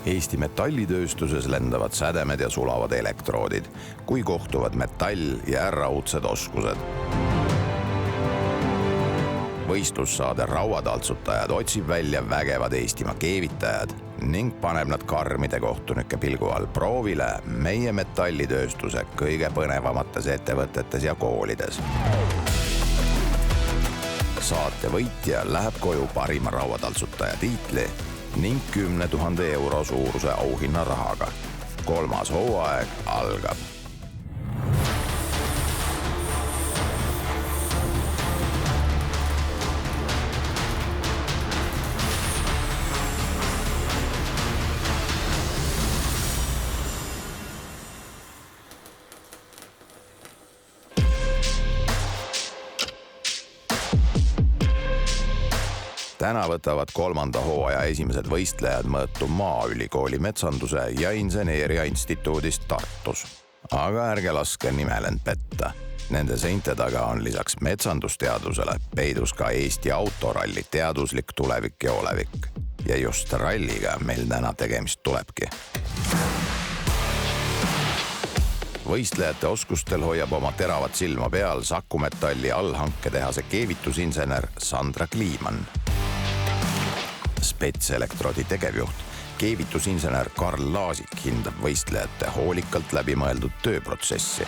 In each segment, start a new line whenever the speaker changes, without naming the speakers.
Eesti metallitööstuses lendavad sädemed ja sulavad elektroodid, kui kohtuvad metall ja raudsed oskused. Võistlussaade Rauataltsutajad otsib välja vägevad Eestimaa keevitajad ning paneb nad karmide kohtunike pilgu all proovile meie metallitööstuse kõige põnevamates ettevõtetes ja koolides. Saate võitja läheb koju parima Rauataltsutaja tiitli ning 10 000 euro suuruse auhinna rahaga. 3. hooaeg algab. Täna võtavad 3. hooaja esimesed võistlejad mõõtu Maaülikooli metsanduse ja inseneeria instituudist Tartus. Aga ärge laske nimel end petta. Nende seinte taga on lisaks metsandusteadusele peidus ka Eesti autoralli teaduslik tulevik ja olevik. Ja just ralliga meil täna tegemist tulebki. Võistlejate oskustel hoiab oma teravat silma peal Saku Metalli allhanketehase keevitusinsener Sandra Kliiman. Spetselektroodi tegevjuht, keevitusinsener Karl Laasik hindab võistlejate hoolikalt läbimõeldud tööprotsessi.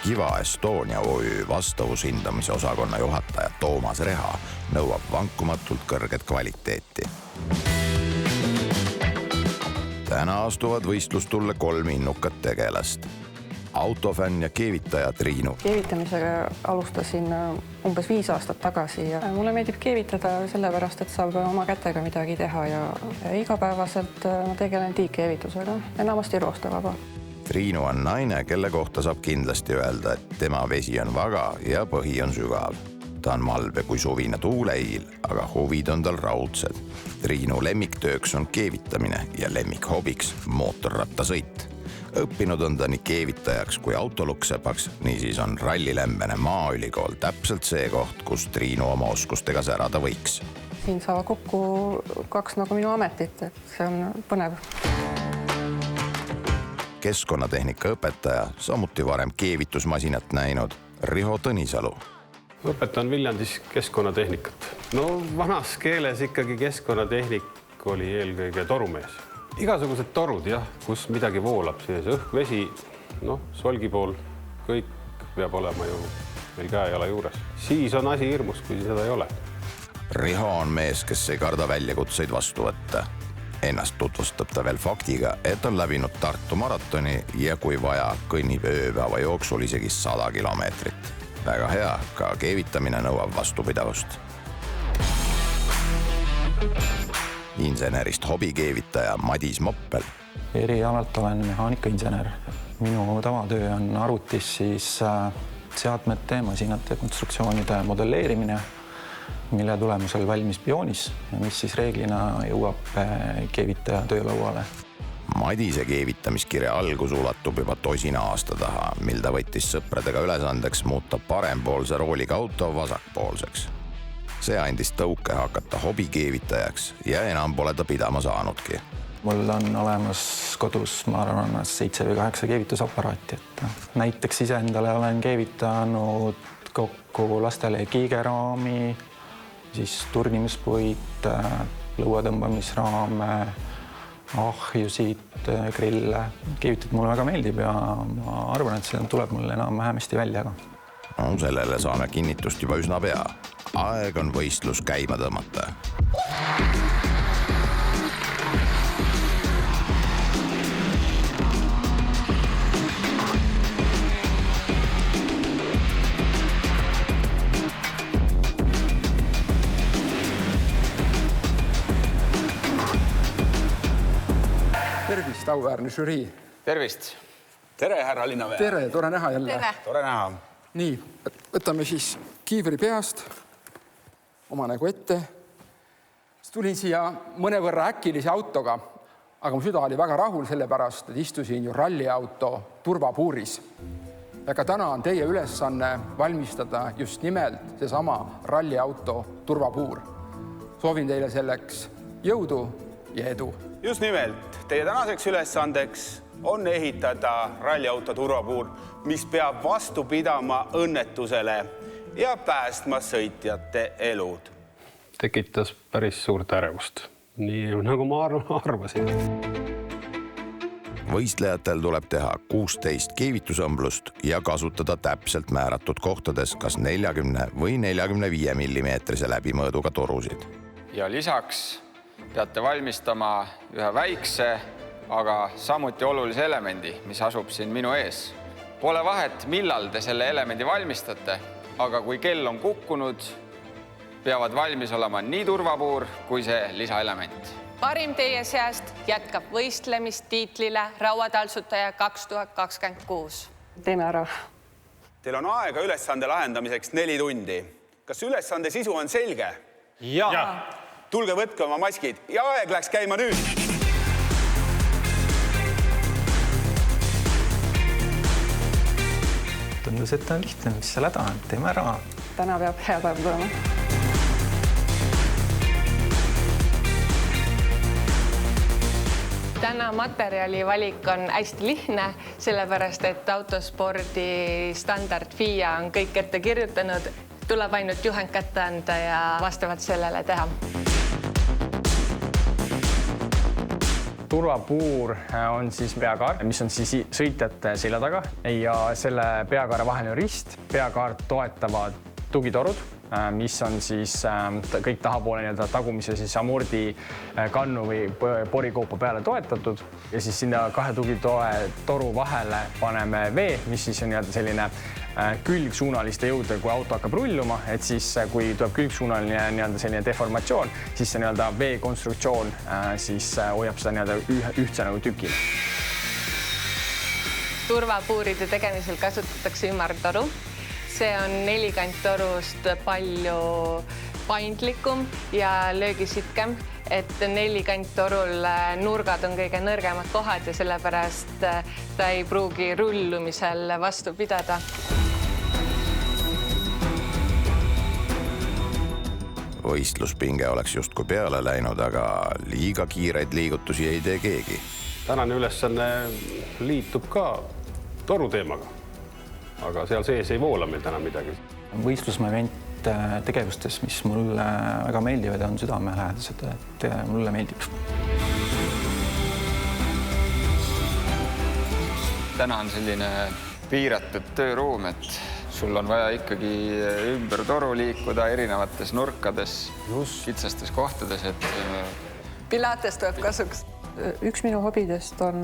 Kiva Estonia OÜ vastavushindamise osakonna juhataja Toomas Reha nõuab vankumatult kõrget kvaliteeti. Täna astuvad võistlustulle 3 innukat tegelast. Autofänn ja keevitaja Triinu.
Keevitamisega alustasin umbes 5 aastat tagasi ja mulle meeldib keevitada sellepärast, et saab oma kätega midagi teha ja igapäevaselt ma tegelen tiigkeevitusega, enamasti roostevaba.
Triinu on naine, kelle kohta saab kindlasti öelda, et tema vesi on vaga ja põhi on sügav. Ta on malbe kui suvine tuuleiil, aga huvid on tal raudsed. Triinu lemmiktööks on keevitamine ja lemmikhobiks mootorrattasõit. Õppinud on ta nii keevitajaks kui autoluksepaks, niisiis on rallilämbene Maaülikool täpselt see koht, kus Triinu oma oskustega särada võiks.
Siin saavad kokku 2 nagu minu ametit, et see on põnev.
Keskkonnatehnika õpetaja, samuti varem keevitusmasinat näinud Riho Tõnisalu.
Õpetan Viljandis keskkonnatehnikat. No vanas keeles ikkagi keskkonnatehnik oli eelkõige torumees. Igasugused torud, jah, kus midagi voolab, sees õhk, vesi, solgi pool, kõik peab olema ju meil käe-jala juures. Siis on asi hirmus, kui seda ei ole.
Riho on mees, kes ei karda väljakutseid vastu võtta. Ennast tutvustab ta veel faktiga, et on läbinud Tartu maratoni ja kui vaja, kõnnib ööpäeva jooksul isegi 100 kilomeetrit. Väga hea, ka keevitamine nõuab vastupidavust. Insenerist hobikeevitaja Madis Moppel.
Erialalt olen mehaanikainsener. Minu tavatöö on arvutis siis seadmete, masinate, konstruktsioonide modelleerimine, mille tulemusel valmis bioonis, mis siis reeglina jõuab keevitaja töölauale.
Madise keevitamiskirja algus ulatub juba 2 aasta taha, mil ta võttis sõpradega ülesandeks muuta parempoolse rooliga auto vasakpoolseks. See andis tõuke hakata hobikeevitajaks ja enam pole ta pidama saanudki.
Mul on olemas kodus, ma arvan, 7 või 8 keevitusaparaati. Näiteks ise endale olen keevitanud kokku lastele kiigeraami, siis turnimuspuid, lõuatõmbamisraame, ahjusid, grille. Keevitud mulle väga meeldib ja ma arvan, et see tuleb mulle enam hästi välja.
Sellele saame kinnitust juba üsna pea. Aeg on võistlus käima tõmmata.
Tervist, auväärne žürii.
Tervist. Tere, härra Linnavee.
Tere, tore näha jälle.
Tore näha.
Nii, võtame siis kiivri peast, oma nägu ette. Tulin siia mõnevõrra äkilise autoga, aga mu süda oli väga rahul sellepärast, et istusin ju ralliauto turvapuuris. Ja ka täna on teie ülesanne valmistada just nimelt seesama ralliauto turvapuur. Soovin teile selleks jõudu ja edu!
Just nimelt, teie tänaseks ülesandeks on ehitada ralliauto turvapuur, mis peab vastu pidama õnnetusele ja päästma sõitjate elud.
Tekitas päris suurt ärevust, nii nagu ma arvasin.
Võistlejatel tuleb teha 16 keevitusõmblust ja kasutada täpselt määratud kohtades kas 40 või 45 millimeetrise läbimõõduga torusid.
Ja lisaks peate valmistama ühe väikse, aga samuti olulise elemendi, mis asub siin minu ees. Pole vahet, millal te selle elemendi valmistate, aga kui kell on kukkunud, peavad valmis olema nii turvapuur kui see lisaelement.
Parim teie seast jätkab võistlemist tiitlile rauataltsutaja 2026.
Teeme ära.
Teil on aega ülesande lahendamiseks 4 tundi. Kas ülesande sisu on selge?
Ja.
Tulge võtke oma maskid ja aeg läks käima nüüd.
Tundus, et on lihtne, mis seal häda on, teeme ära.
Täna peab hea päev tulema.
Täna materjali valik on hästi lihtne, sellepärast et autospordi standard FIA on kõik ette kirjutanud. Tuleb ainult juhend kätte anda ja vastavalt sellele teha.
Turvapuur on siis peakaar, mis on siis sõitjate selja taga ja selle peakaare vaheline rist. Peakaart toetavad tugitorud, mis on siis kõik tahapoole tagumise amordi kannu või porikoopa peale toetatud. Ja siis sinna 2 tugitoru vahele paneme vee, mis siis on selline külgsuunaliste jõude, kui auto hakkab rulluma, et siis kui tuleb külgsuunaline selline deformatsioon, siis see vee konstruktsioon siis hoiab seda ühtse tükil.
Turvapuuride tegemisel kasutatakse ümartoru. See on 4 kanttorust palju paindlikum ja löögisitkem, et 4 kanttorul nurgad on kõige nõrgemad kohad ja sellepärast ta ei pruugi rullumisel vastu pidada.
Võistluspinge oleks justkui peale läinud, aga liiga kiireid liigutusi ei tee keegi.
Tänane ülesanne liitub ka toru teemaga, aga seal sees ei voola meil täna midagi.
Võistlusmoment tegevustes, mis mulle väga meeldivad ja on südamelähedased, et mulle meeldib.
Täna on selline piiratud tööruum, et sul on vaja ikkagi ümber toru liikuda erinevates nurkades, kitsastes kohtades, et
Pilates tuleb kasuks.
Üks minu hobidest on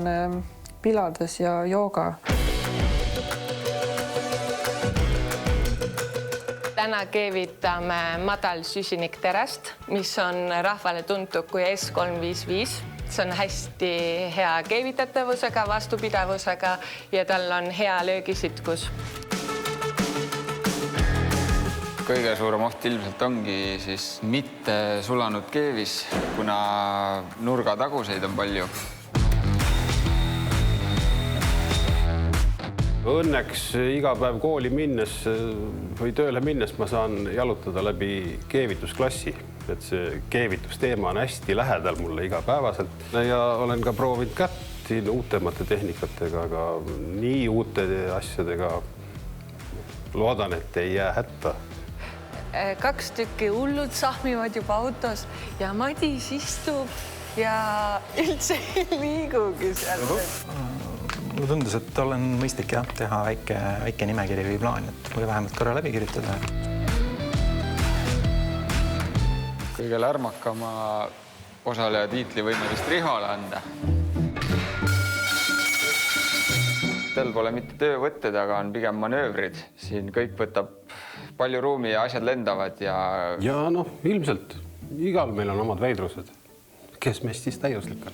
pilates ja jooga.
Täna keevitame madal süsinikterest, mis on rahvale tuntud kui S355. See on hästi hea keevitatavusega, vastupidavusega ja tal on hea löögisitkus.
kõige suurem oht ilmselt ongi siis mitte sulanud keevis, kuna nurgataguseid on palju.
Õnneks iga päev kooli minnes või tööle minnes ma saan jalutada läbi keevitusklassi, et see keevitusteema on hästi lähedal mulle igapäevaselt ja olen ka proovinud kätt siin uutemate tehnikatega, aga nii uute asjadega loodan, et ei jää hätta.
2 tükki hullud sahmivad juba autos ja Madis istub ja üldse ei liigugi seal.
Mulle tundus, et olen mõistlik teha väike nimekiri või plaan, et või vähemalt korra läbi kirjutada.
Kõige lärmakama osaleja tiitli võime vist Rihole anda. Teil pole mitte töövõtted, aga on pigem manöövrid. Siin kõik võtab palju ruumi ja asjad lendavad ja...
Ja ilmselt igal meil on omad veidrused. Kes meist siis täiuslik on?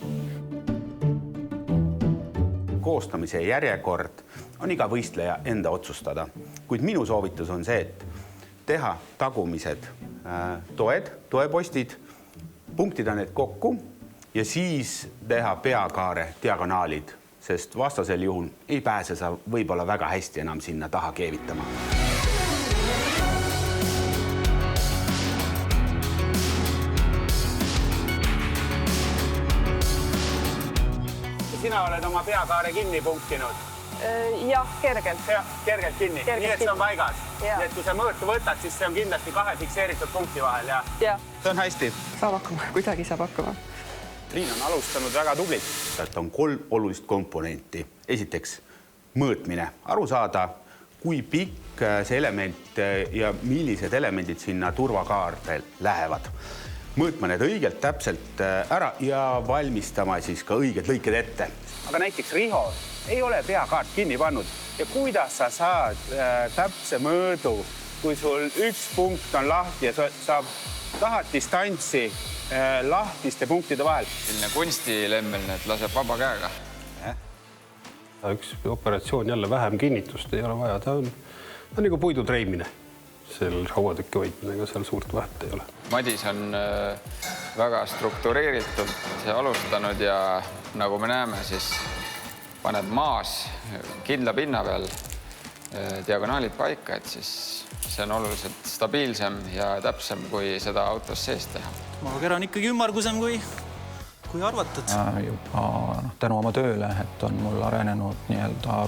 Koostamise järjekord on iga võistleja enda otsustada, kuid minu soovitus on see, et teha tagumised toepostid, punktida need kokku ja siis teha peakaare diagonaalid, sest vastasel juhul ei pääse sa võib-olla väga hästi enam sinna taha keevitama. sina oled oma peakaare kinni punktinud?
Jah, kergelt.
Kergelt kinni, nii et see on paigas. Nii et kui sa mõõtu võtad, siis see on kindlasti 2 fikseeritud punkti vahel.
Ja.
See on hästi.
Saab hakkama, kuidagi saab hakkama.
Triin on alustanud väga tublit. Et on 3 olulist komponenti. Esiteks mõõtmine, aru saada, kui pikk see element ja millised elemendid sinna turvakaardel lähevad. Mõõtma need õigelt täpselt ära ja valmistama siis ka õiged lõiked ette. Aga näiteks Riho ei ole peakaart kinni pannud ja kuidas sa saad täpse mõõdu, kui sul üks punkt on lahti ja sa tahad distantsi lahtiste punktide vahel.
Selline kunstilemmel, et laseb vaba käega.
Üks operatsioon jälle vähem kinnitust ei ole vaja. Ta on nagu puidu treimine. Seal hauatükki hoidmisega seal suurt vahet ei ole.
Madis on väga struktureeritud alustanud ja nagu me näeme, siis paneb maas kindla pinna peal diagonaalid paika, et siis see on oluliselt stabiilsem ja täpsem, kui seda autos sees teha.
Maakera on ikkagi ümmargusem kui arvatud.
Juba tänu oma tööle, et on mul arenenud nii-öelda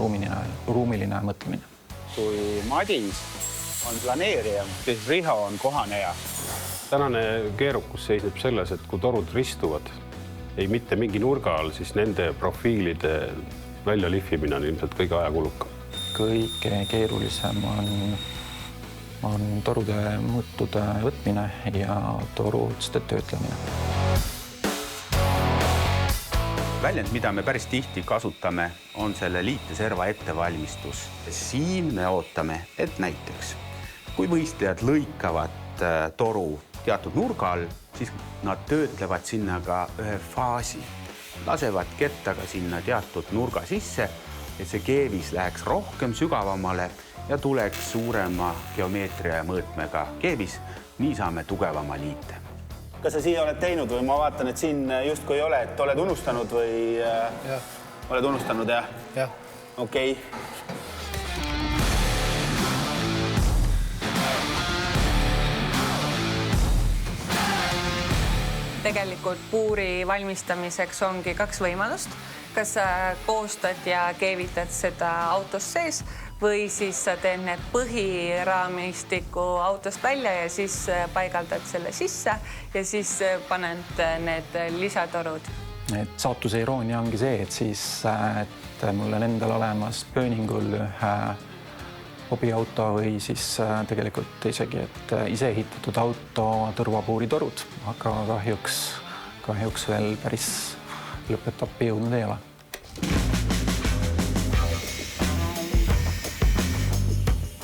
ruumiline mõtlemine.
Kui Madis on planeerija, siis Riho on kohaneja.
Tänane keerukus seisneb selles, et kui torud ristuvad, ei mitte mingi nurga all, siis nende profiilide väljalihvimine on ilmselt kõige ajakulukam.
Kõige keerulisem on torude mõõtude võtmine ja toruotste töötlemine.
Väljend, mida me päris tihti kasutame, on selle liiteserva ettevalmistus. Siin me ootame, et näiteks, kui võistlejad lõikavad toru teatud nurga all, siis nad töötlevad sinna ka ühe faasi. Lasevad kettaga sinna teatud nurga sisse, et see keevis läheks rohkem sügavamale ja tuleks suurema geomeetria ja mõõtmega keevis. Nii saame tugevama liite. Kas sa siia oled teinud või ma vaatan, et siin justkui ei ole, et oled unustanud või oled unustanud, jah?
Jah.
Okei.
Tegelikult puuri valmistamiseks ongi 2 võimalust. Kas sa koostad ja keevitad seda autos sees või siis sa teed need põhiraamistiku autost välja ja siis paigaldad selle sisse ja siis paned need lisatorud.
Et saatuse iroonia ongi see, et siis et mul on endal olemas pööningul ühe hobiauto või siis tegelikult isegi, et ise ehitatud auto tõrvapuuritorud, aga kahjuks veel päris lõpetappi jõudnud ei ole.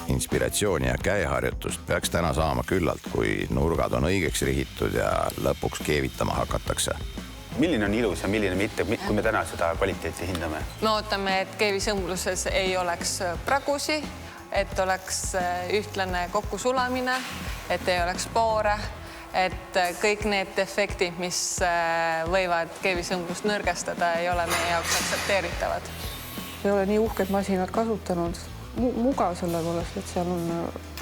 Inspiratsiooni ja käeharjutust peaks täna saama küllalt, kui nurgad on õigeks rihitud ja lõpuks keevitama hakatakse.
Milline on ilus ja milline mitte, kui me täna seda kvaliteeti hindame?
Me ootame, et keevisõmbluses ei oleks pragusi, et oleks ühtlane kokkusulamine, et ei oleks poore, et kõik need efektid, mis võivad keevisõmblust nõrgestada, ei ole meie jaoks aktsepteeritavad.
Ei ole nii uhked masinad kasutanud. Mugav selle poolest, et seal on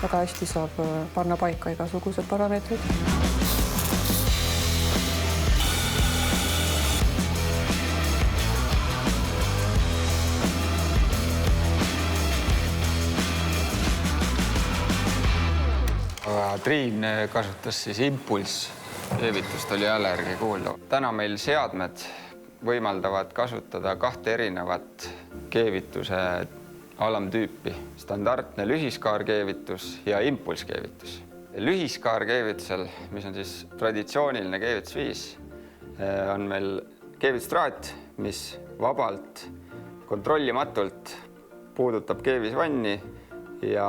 väga hästi saab panna paika igasugused parameetrid.
Triin kasutas siis impulsskeevitust, oli jälle järgi kuulda. Täna meil seadmed võimaldavad kasutada 2 erinevat keevituse alamtüüpi. Standardne lühiskaarkeevitus ja impulsskeevitus. Lühiskaarkeevitusel, mis on siis traditsiooniline keevitusviis, on meil keevitustraat, mis vabalt, kontrollimatult puudutab keevisvanni ja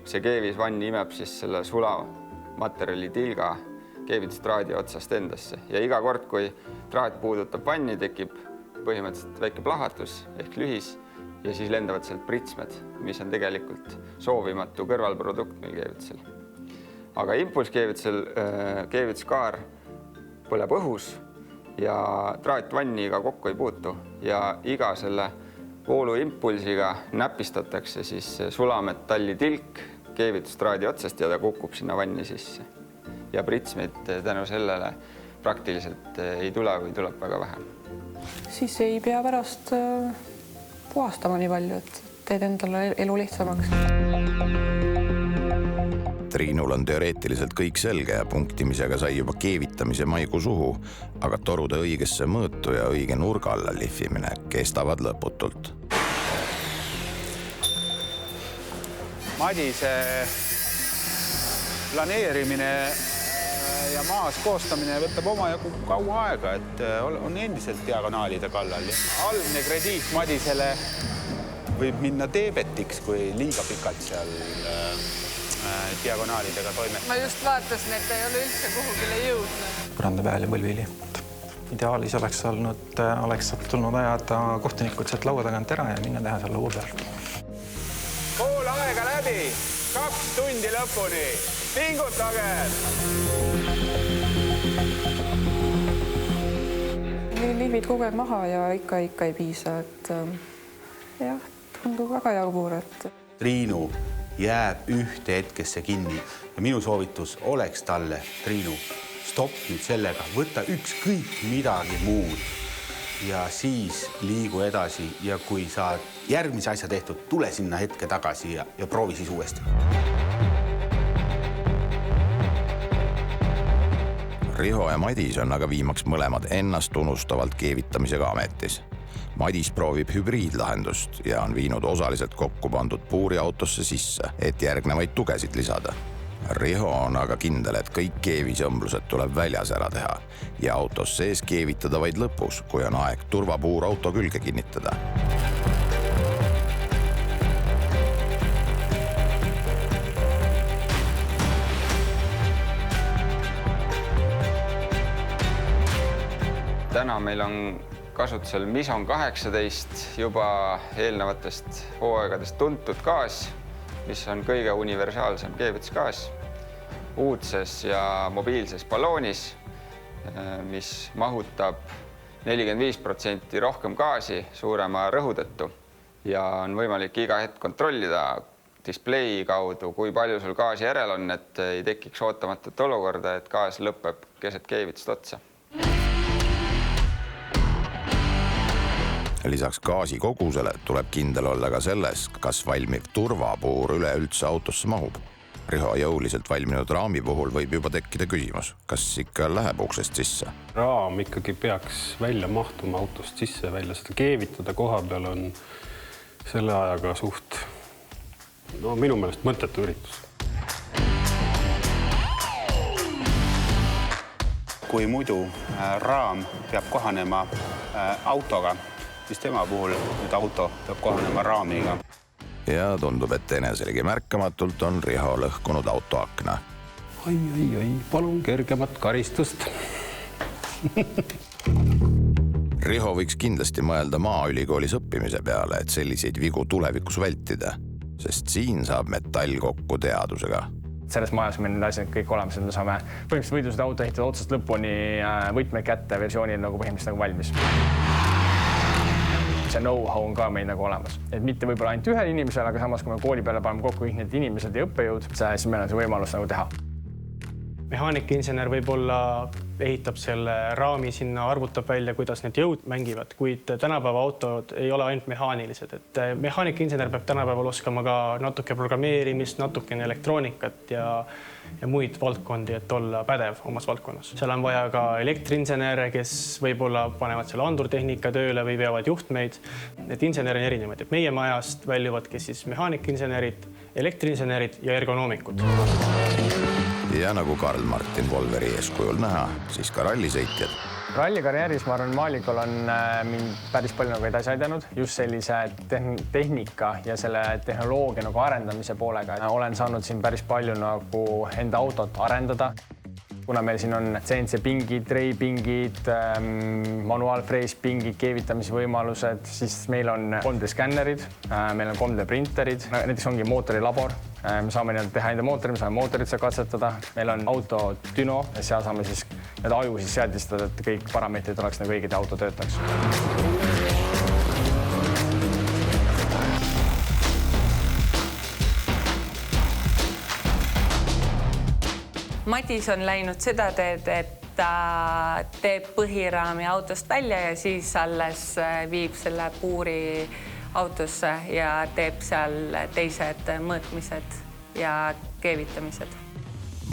see keevisvann imeb siis selle sulamaterjali tilga keevitustraadi otsast endasse. Ja iga kord, kui traat puudutab vanni, tekib põhimõtteliselt väike plahvatus ehk lühis ja siis lendavad sealt pritsmed, mis on tegelikult soovimatu kõrvalprodukt meil keevitusel. Aga impulsskeevitusel keevituskaar põleb õhus ja traat vanniga kokku ei puutu ja iga selle vooluimpulsiga näpistatakse siis sulametalli tilk keevitustraadi otsast ja ta kukub sinna vanni sisse. Ja pritsmeid tänu sellele praktiliselt ei tule või tuleb väga vähe.
Siis ei pea pärast puhastama nii palju, et teed endale elu lihtsamaks.
Triinul on teoreetiliselt kõik selge ja punktimisega sai juba keevitamise maigu suhu, aga torude õigesse mõõtu ja õige nurga alla lihvimine kestavad lõputult.
Madise planeerimine ja maas koostamine võtab omajagu kaua aega, et on endiselt diagonaalide kallal. Algne krediit Madisele võib minna teebetiks, kui liiga pikalt seal diagonaalidega toimetada.
Ma just vaatasin, et ei ole üldse kuhugile jõudnud.
Põranda peal ja põlvili. Ideaalis oleks tulnud ajada kohtunikud sealt laua tagant ära ja minna teha seal laua peal.
Pool aega läbi, 2 tundi lõpuni. Pingutage!
Liivid kogu aeg maha ja ikka ei piisa, et jah, tundub väga jabur, et...
Triinu jääb ühte hetkesse kinni ja minu soovitus oleks talle, Triinu, stopp nüüd sellega, võta ükskõik midagi muud ja siis liigu edasi ja kui saad järgmise asja tehtud, tule sinna hetke tagasi ja proovi siis uuesti.
Riho ja Madis on aga viimaks mõlemad ennast unustavalt keevitamisega ametis. Madis proovib hübriidlahendust ja on viinud osaliselt kokku pandud puuriautosse sisse, et järgnevaid tugesid lisada. Riho on aga kindel, et kõik keevisõmblused tuleb väljas ära teha ja autos sees keevitada vaid lõpus, kui on aeg turvapuur auto külge kinnitada.
Täna meil on kasutusel Mison 18 juba eelnevatest hooaegadest tuntud gaas, mis on kõige universaalsem keevitusgaas uudses ja mobiilses balloonis, mis mahutab 45% rohkem gaasi suurema rõhu tõttu ja on võimalik iga hetk kontrollida display kaudu, kui palju sul gaasi järel on, et ei tekiks ootamatut olukorda, et gaas lõpeb keset keevitust otsa.
Lisaks gaasi kogusele tuleb kindel olla ka selles, kas valmiv turvapuur üleüldse autosse mahub. Riho jõuliselt valminud raami puhul võib juba tekkida küsimus, kas ikka läheb uksest sisse.
Raam ikkagi peaks välja mahtuma autost sisse ja välja. Seda keevitada koha peal on selle ajaga minu meelest mõttetu üritus.
Kui muidu raam peab kohanema autoga, siis tema puhul nüüd auto peab kohanema raamiga.
Ja tundub, et eneselegi märkamatult on Riho lõhkunud auto akna.
Ai, palun kergemat karistust.
Riho võiks kindlasti mõelda Maaülikoolis õppimise peale, et selliseid vigu tulevikus vältida, sest siin saab metall kokku teadusega.
Selles majas meil need asjad kõik olemas, et me saame põhimõtteliselt võidu seda auto ehitada otsast lõpuni võtme kätte versioonil nagu põhimõtteliselt nagu valmis. See know-how on ka meil nagu olemas. Et mitte võib-olla ainult ühel inimesel, aga samas kui me kooli peale paneme kokku kõik need inimesed ja õppejõud, siis meil on see võimalus nagu teha.
Mehaanikainsener võib-olla ehitab selle raami sinna, arvutab välja, kuidas need jõud mängivad, kuid tänapäeva autod ei ole ainult mehaanilised. Et mehaanikainsener peab tänapäeval oskama ka natuke programmeerimist, natukene elektroonikat ja muid valdkondi, et olla pädev omas valdkonnas. Seal on vaja ka elektriinsenere, kes võib-olla panevad selle andurtehnika tööle või veavad juhtmeid. Need inseneri on erinevad. Et meie majast väljuvadki siis mehaanikainsenerid, elektriinsenerid ja ergonoomikud.
Ja nagu Karl Martin Volveri eeskujul näha, siis ka rallisõitjad.
Rallikarjääris, ma arvan, maalikul on mind päris palju nagu edasi aidanud. Just sellise tehnika ja selle tehnoloogia nagu arendamise poolega. Olen saanud siin päris palju nagu enda autot arendada. Kuna meil siin on CNC pingid, treipingid, manuaalfrees pingid, keevitamise võimalused, siis meil on 3D skännerid, meil on 3D printerid, näiteks ongi mootorilabor. Me saame teha enda mootori, me saame mootorit seal katsetada. Meil on auto düno ja seal saame siis aju seadistada, et kõik parameetrid oleks nagu õiged ja auto töötaks.
Madis on läinud seda teed, et ta teeb põhiraami autost välja ja siis alles viib selle puuri autosse ja teeb seal teised mõõtmised ja keevitamised.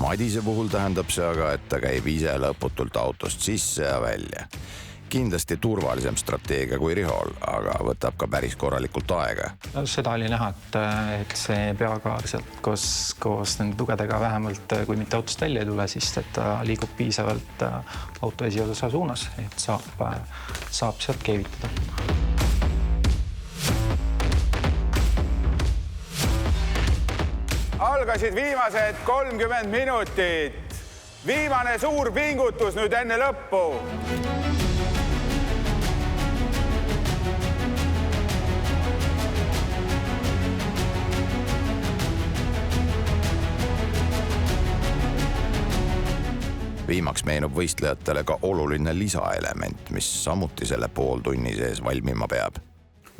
Madise puhul tähendab see aga, et ta käib ise lõputult autost sisse ja välja. Kindlasti turvalisem strateegia kui Rihol, aga võtab ka päris korralikult aega.
Seda oli näha, et see peakaar sealt koos nende tugedega vähemalt, kui mitte autost välja ei tule, siis et ta liigub piisavalt auto esiosa suunas, et saab sealt keevitada.
Algasid viimased 30 minutit. Viimane suur pingutus nüüd enne lõppu.
Viimaks meenub võistlejatele ka oluline lisaelement, mis samuti selle pool tunni sees valmima peab.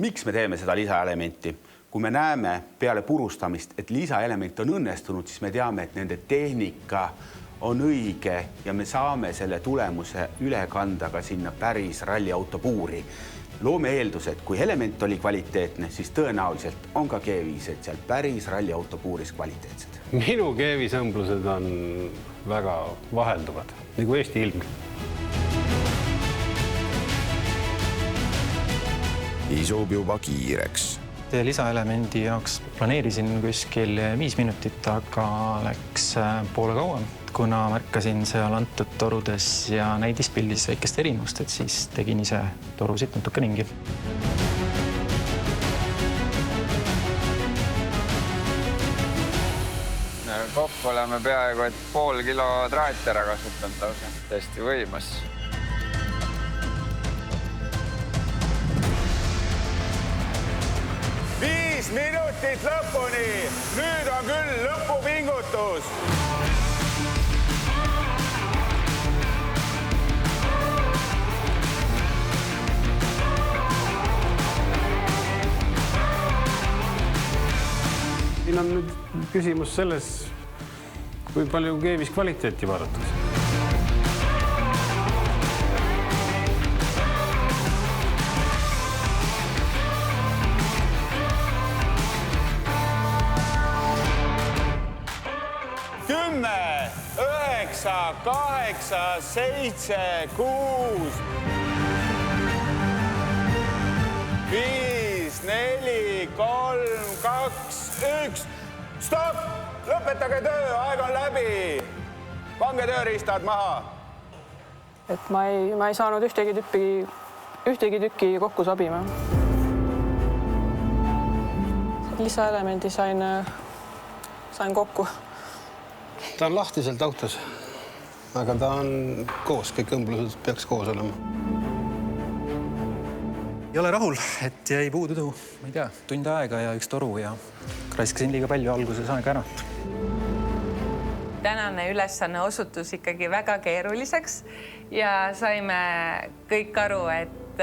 Miks me teeme seda lisaelementi? Kui me näeme peale purustamist, et lisaelement on õnnestunud, siis me teame, et nende tehnika on õige ja me saame selle tulemuse üle kanda ka sinna päris ralliauto puuri. Loome eelduse, et kui element oli kvaliteetne, siis tõenäoliselt on ka keevised seal päris ralliauto puuris kvaliteetsed.
Minu keevisõmblused on väga vahelduvad, nagu Eesti ilm.
Isub juba kiireks.
Lisaelemendi jaoks planeerisin kuskil 5 minutit, aga läks poole kauem. Kuna märkasin seal antud torudes ja näidispildis väikest erinust, et siis tegin ise torusid natuke ringi.
Kokku oleme peaaegu et pool kilo traati ära kasutanud lausa. Tõesti võimas.
Viis minutit lõpuni. Nüüd on küll lõpupingutus.
Siin on nüüd küsimus selles, kui palju keevis kvaliteeti vaadatakse.
Kümme, 9, 8, 7, 6, 5, 4, 3, 2, 1. Stopp! Lõpetage töö, aeg on läbi. Pange tööriistad maha.
Et ma ei saanud ühtegi tükki kokku sobima. Lisaelemendi sain kokku.
Ta on lahtiselt autos, aga ta on koos, kõik õmblused peaks koos olema.
Ei ole rahul, et jäi puudu tõu.
Ma ei tea, tund aega ja üks toru ja raiskasin liiga palju alguses aega ära.
Tänane ülesanne osutus ikkagi väga keeruliseks ja saime kõik aru, et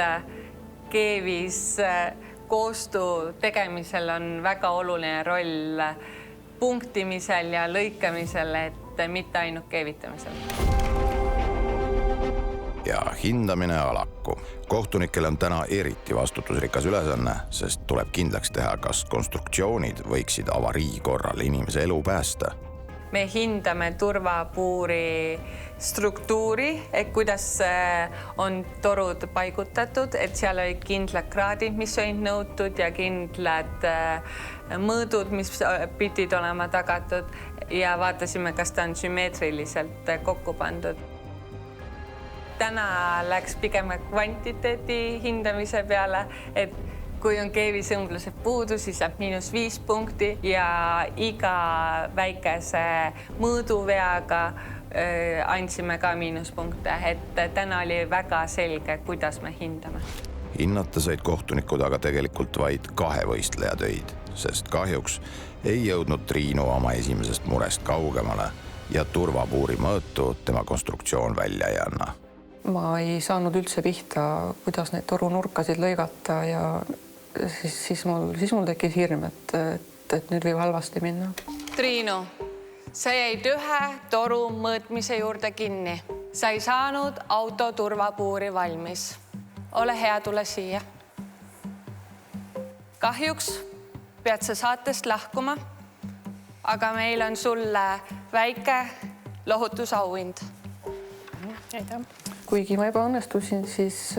keevis koostu tegemisel on väga oluline roll punktimisel ja lõikamisel, et mitte ainult keevitamisel.
Ja hindamine alakku. Kohtunikel on täna eriti vastutusrikas ülesanne, sest tuleb kindlaks teha, kas konstruktsioonid võiksid avarii korral inimese elu päästa.
Me hindame turvapuuri struktuuri, et kuidas on torud paigutatud, et seal olid kindlad kraadid, mis olid nõutud ja kindlad mõõdud, mis pidid olema tagatud ja vaatasime, kas ta on sümmeetriliselt kokku pandud. Täna läks pigem kvantiteedi hindamise peale, et kui on keevisõmblused puudu, siis saab -5 punkti ja iga väikese mõõduveaga andsime ka -punkte, et täna oli väga selge, kuidas me hindame.
Hinnata said kohtunikud aga tegelikult vaid 2 võistleja töid, sest kahjuks ei jõudnud Triinu oma esimesest murest kaugemale ja turvapuuri mõõtu tema konstruktsioon välja ei anna.
Ma ei saanud üldse pihta, kuidas neid torunurkasid lõigata ja siis mul tekkis hirm, et nüüd võib halvasti minna.
Triinu, sa jäid ühe toru mõõtmise juurde kinni. sa ei saanud auto turvapuuri valmis. Ole hea, tule siia. Kahjuks pead sa saatest lahkuma, aga meil on sulle väike lohutusauhind.
Kuigi ma juba õnnestusin, siis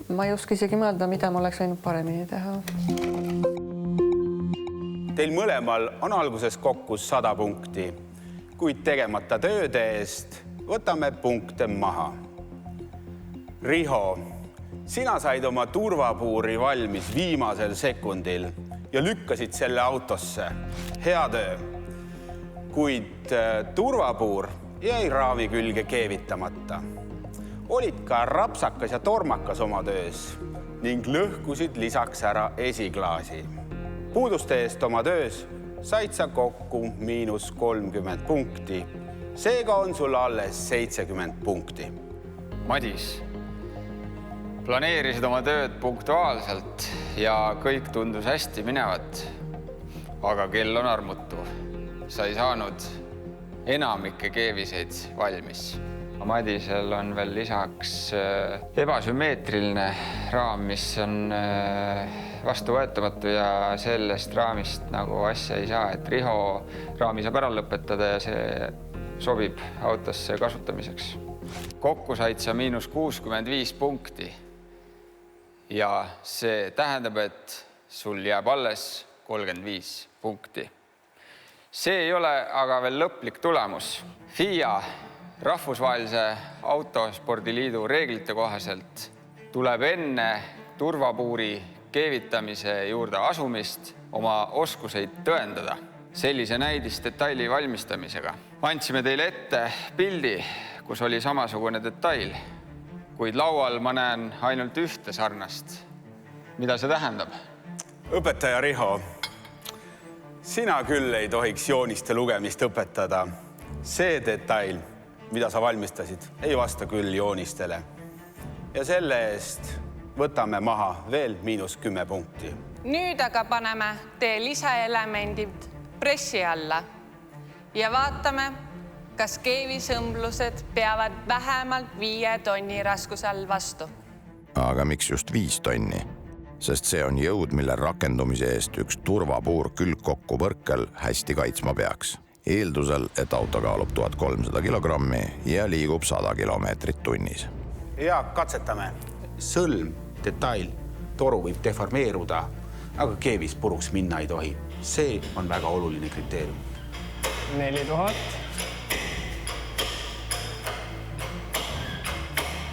ma ei oska isegi mõelda, mida ma oleks võinud paremini teha.
Teil mõlemal on alguses kokku 100 punkti, kuid tegemata tööde eest võtame punkte maha. Riho, sina said oma turvapuuri valmis viimasel sekundil ja lükkasid selle autosse. Hea töö. Kuid turvapuur jäi raami külge keevitamata. Olid ka rapsakas ja tormakas oma töös ning lõhkusid lisaks ära esiklaasi. Puuduste eest oma töös said sa kokku -30 punkti. Seega on sul alles 70 punkti.
Madis, planeerisid oma tööd punktuaalselt ja kõik tundus hästi minevat. Aga kell on armutu. Sa ei saanud enamikke keeviseid valmis. Madisel on veel lisaks ebasümmeetriline raam, mis on vastuvõetamatu ja sellest raamist nagu asja ei saa, et Riho raami saab ära lõpetada ja see sobib autosse kasutamiseks. Kokku said sa -65 punkti ja see tähendab, et sul jääb alles 35 punkti. See ei ole aga veel lõplik tulemus. FIA Rahvusvahelise Autospordiliidu reeglite kohaselt tuleb enne turvapuuri keevitamise juurde asumist oma oskuseid tõendada sellise näidisdetaili valmistamisega. Andsime teile ette pildi, kus oli samasugune detail, kuid laual ma näen ainult ühte sarnast. Mida see tähendab?
Õpetaja Riho, sina küll ei tohiks jooniste lugemist õpetada. See detail, mida sa valmistasid, ei vasta küll joonistele. Ja selle eest võtame maha veel -10 punkti.
Nüüd aga paneme tee lisaelemendid pressi alla ja vaatame, kas keevisõmblused peavad vähemalt 5 tonni raskuse all vastu.
Aga miks just 5 tonni? Sest see on jõud, mille rakendumise eest üks turvapuur külgkokku põrkel hästi kaitsma peaks. Eeldusel, et auto kaalub 1300 kilogrammi ja liigub 100 kilomeetrit tunnis.
Ja katsetame. Sõlm, detail, toru võib deformeeruda, aga keevis puruks minna ei tohi. See on väga oluline kriteerium.
4000.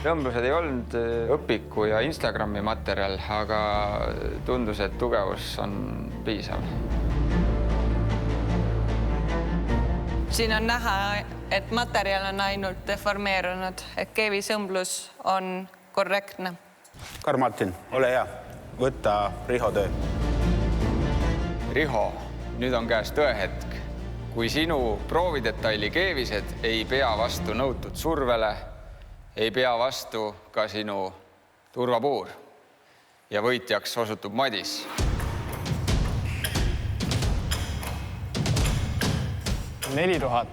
Õmblused ei olnud õpiku ja Instagrami materjal, aga tundus, et tugevus on piisav.
Siin on näha, et materjal on ainult deformeerunud, et keevisõmblus on korrektne.
Karl-Martin, ole hea. Võtta Riho töö.
Riho, nüüd on käes tõehetk. Kui sinu proovidetaili keevised ei pea vastu nõutud survele, ei pea vastu ka sinu turvapuur ja võitjaks osutub Madis.
$4000.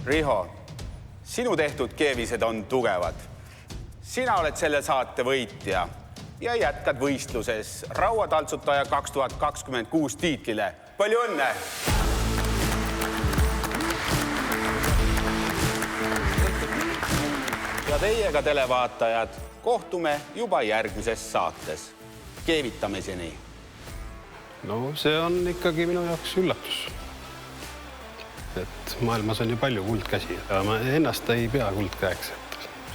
Riho, sinu tehtud keevised on tugevad. Sina oled selle saate võitja ja jätkad võistluses rauataltsutaja 2026 tiitlile. Palju õnne! Ja teiega televaatajad kohtume juba järgmises saates. Keevitamiseni.
No see on ikkagi minu jaoks üllatus. Et maailmas on ju palju kuldkäsi ja ma ennast ei pea kuldkäeks.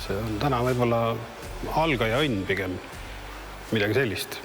See on täna võib-olla algaja õnn pigem midagi sellist.